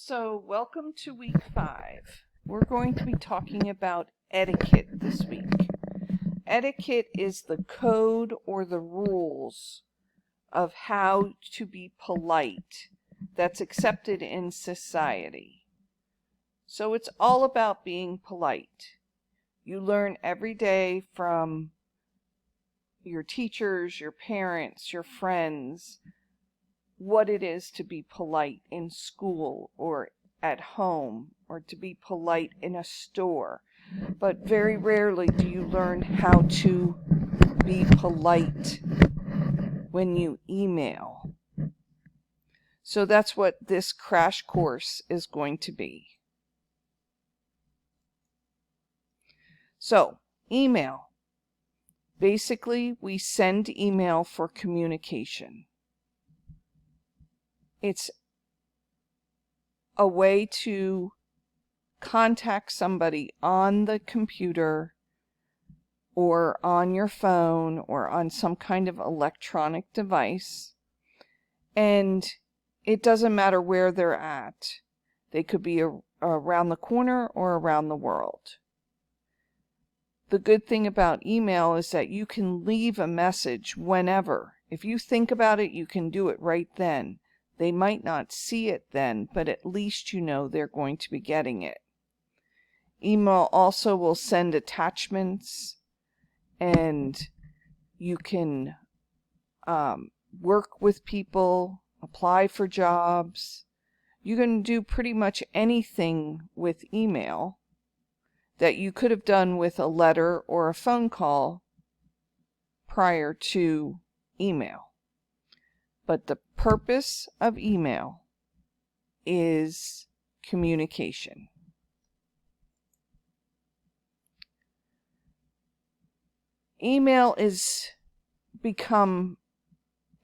So, welcome to week 5. We're going to be talking about etiquette this week. Etiquette is the code or the rules of how to be polite that's accepted in society. So, it's all about being polite. You learn every day from your teachers, your parents, your friends, what it is to be polite in school or at home or to be polite in a store. But very rarely do you learn how to be polite when you email. So that's what this crash course is going to be. So, email. Basically, we send email for communication. It's a way to contact somebody on the computer or on your phone or on some kind of electronic device. And it doesn't matter where they're at. They could be around the corner or around the world. The good thing about email is that you can leave a message whenever. If you think about it, you can do it right then. They might not see it then, but at least you know they're going to be getting it. Email also will send attachments, and you can work with people, apply for jobs. You can do pretty much anything with email that you could have done with a letter or a phone call prior to email. But the purpose of email is communication. Email is become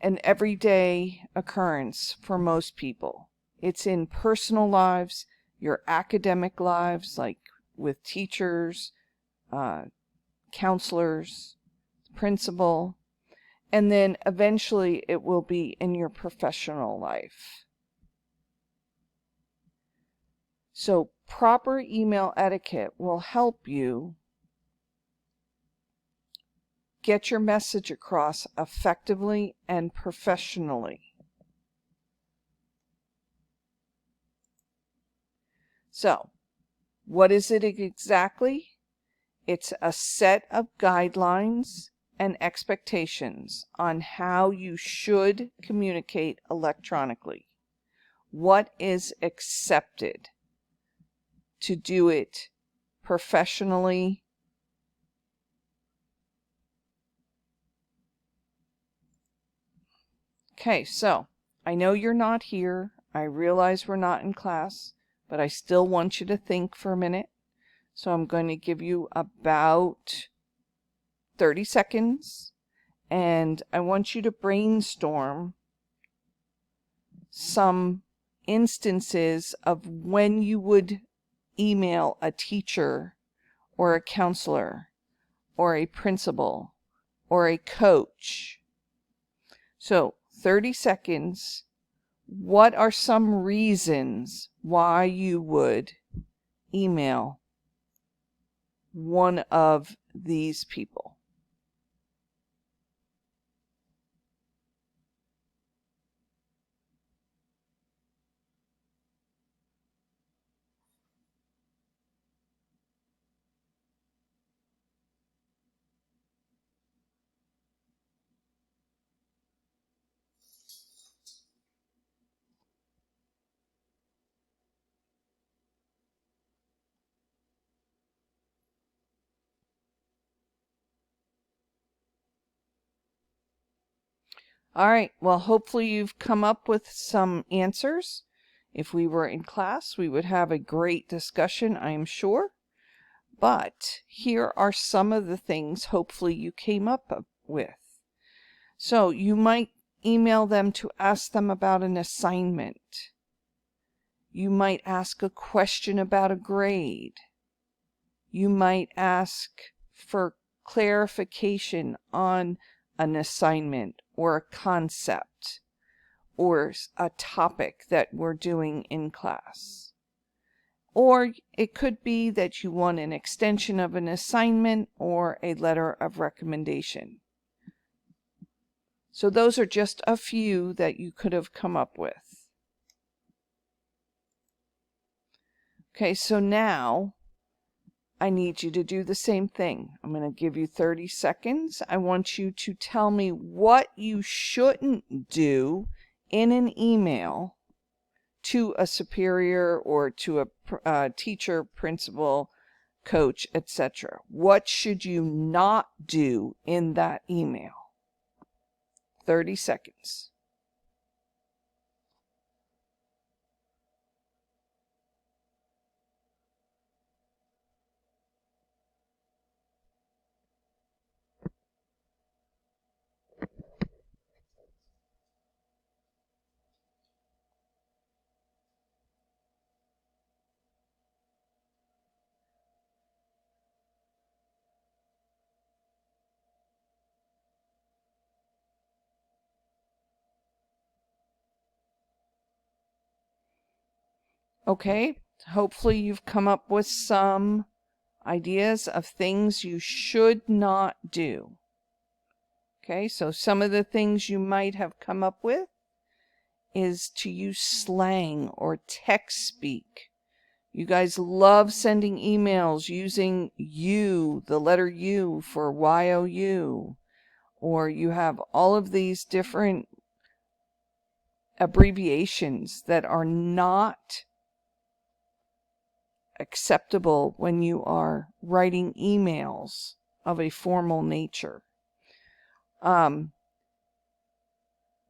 an everyday occurrence for most people. It's in personal lives, your academic lives, like with teachers, counselors, principal, and then eventually it will be in your professional life. So proper email etiquette will help you get your message across effectively and professionally. So, what is it exactly? It's a set of guidelines and expectations on how you should communicate electronically. What is accepted to do it professionally Okay, so I know you're not here. I realize we're not in class, but I still want you to think for a minute. So I'm going to give you about 30 seconds, and I want you to brainstorm some instances of when you would email a teacher or a counselor or a principal or a coach. So 30 seconds. What are some reasons why you would email one of these people? All right, well, hopefully you've come up with some answers. If we were in class, we would have a great discussion, I am sure. But here are some of the things hopefully you came up with. So you might email them to ask them about an assignment. You might ask a question about a grade. You might ask for clarification on an assignment or a concept. or a topic that we're doing in class. Or it could be that you want an extension of an assignment or a letter of recommendation. So those are just a few that you could have come up with. Okay, so now I need you to do the same thing. I'm going to give you 30 seconds. I want you to tell me what you shouldn't do in an email to a superior or to a teacher, principal, coach, etc. What should you not do in that email? 30 seconds. Okay, hopefully you've come up with some ideas of things you should not do. Okay, so some of the things you might have come up with is to use slang or text speak. You guys love sending emails using U, the letter U for YOU, or you have all of these different abbreviations that are not acceptable when you are writing emails of a formal nature.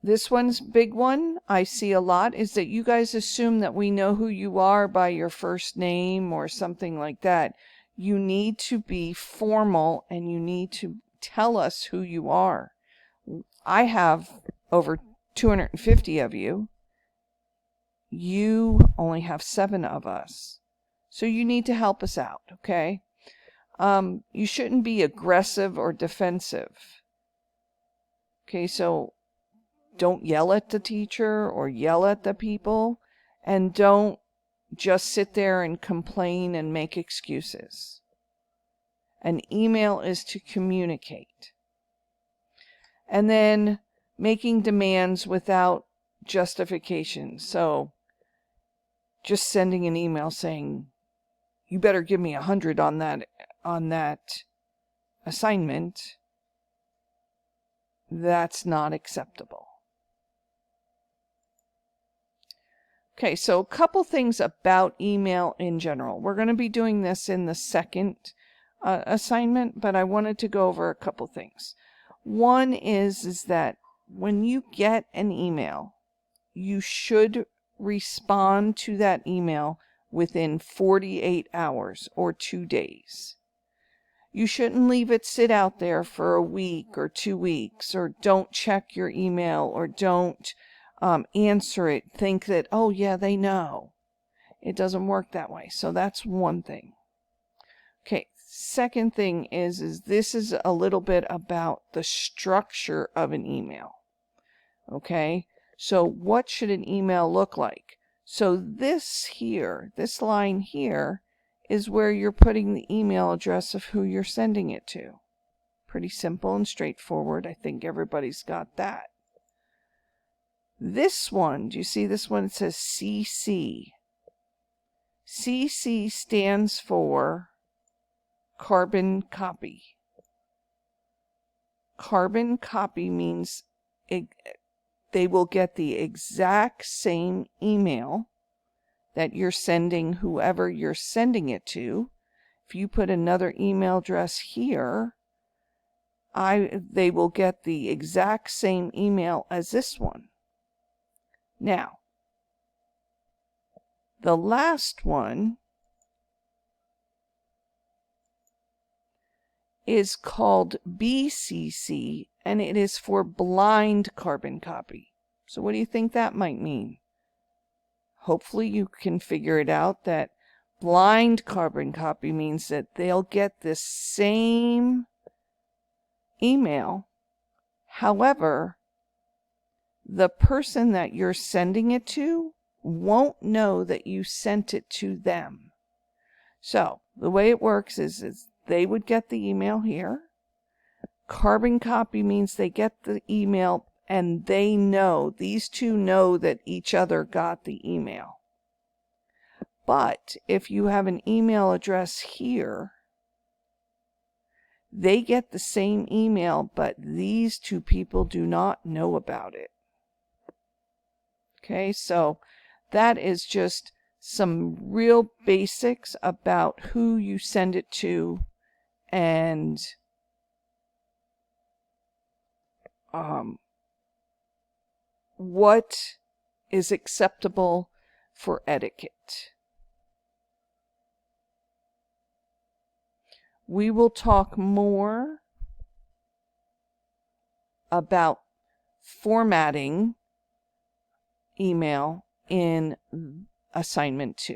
This one's big one I see a lot is that you guys assume that we know who you are by your first name or something like that. You need to be formal and you need to tell us who you are. I have over 250 of you. You only have 7 of us. So you need to help us out, okay? You shouldn't be aggressive or defensive. Okay, so don't yell at the teacher or yell at the people, and don't just sit there and complain and make excuses. An email is to communicate. And then making demands without justification. So just sending an email saying, you better give me 100 on that assignment, that's not acceptable. Okay, so a couple things about email in general. We're going to be doing this in the second assignment, but I wanted to go over a couple things. One is that when you get an email, you should respond to that email within 48 hours or 2 days. You shouldn't leave it sit out there for a week or 2 weeks, or don't check your email, or don't answer it. Think that, oh yeah, they know. It doesn't work that way. So that's one thing. Okay, second thing is this is a little bit about the structure of an email. Okay, so what should an email look like? So this here, this line here, is where you're putting the email address of who you're sending it to. Pretty simple and straightforward. I think everybody's got that. This one, do you see this one? It says CC. CC stands for carbon copy. Carbon copy means they will get the exact same email that you're sending whoever you're sending it to. If you put another email address here, they will get the exact same email as this one. Now, the last one is called BCC, and it is for blind carbon copy. So what do you think that might mean? Hopefully you can figure it out that blind carbon copy means that they'll get the same email. However, the person that you're sending it to won't know that you sent it to them. So the way it works is they would get the email here. Carbon copy means they get the email and they know, these two know that each other got the email. But if you have an email address here, they get the same email, but these two people do not know about it. Okay, so that is just some real basics about who you send it to and what is acceptable for etiquette. We will talk more about formatting email in assignment 2.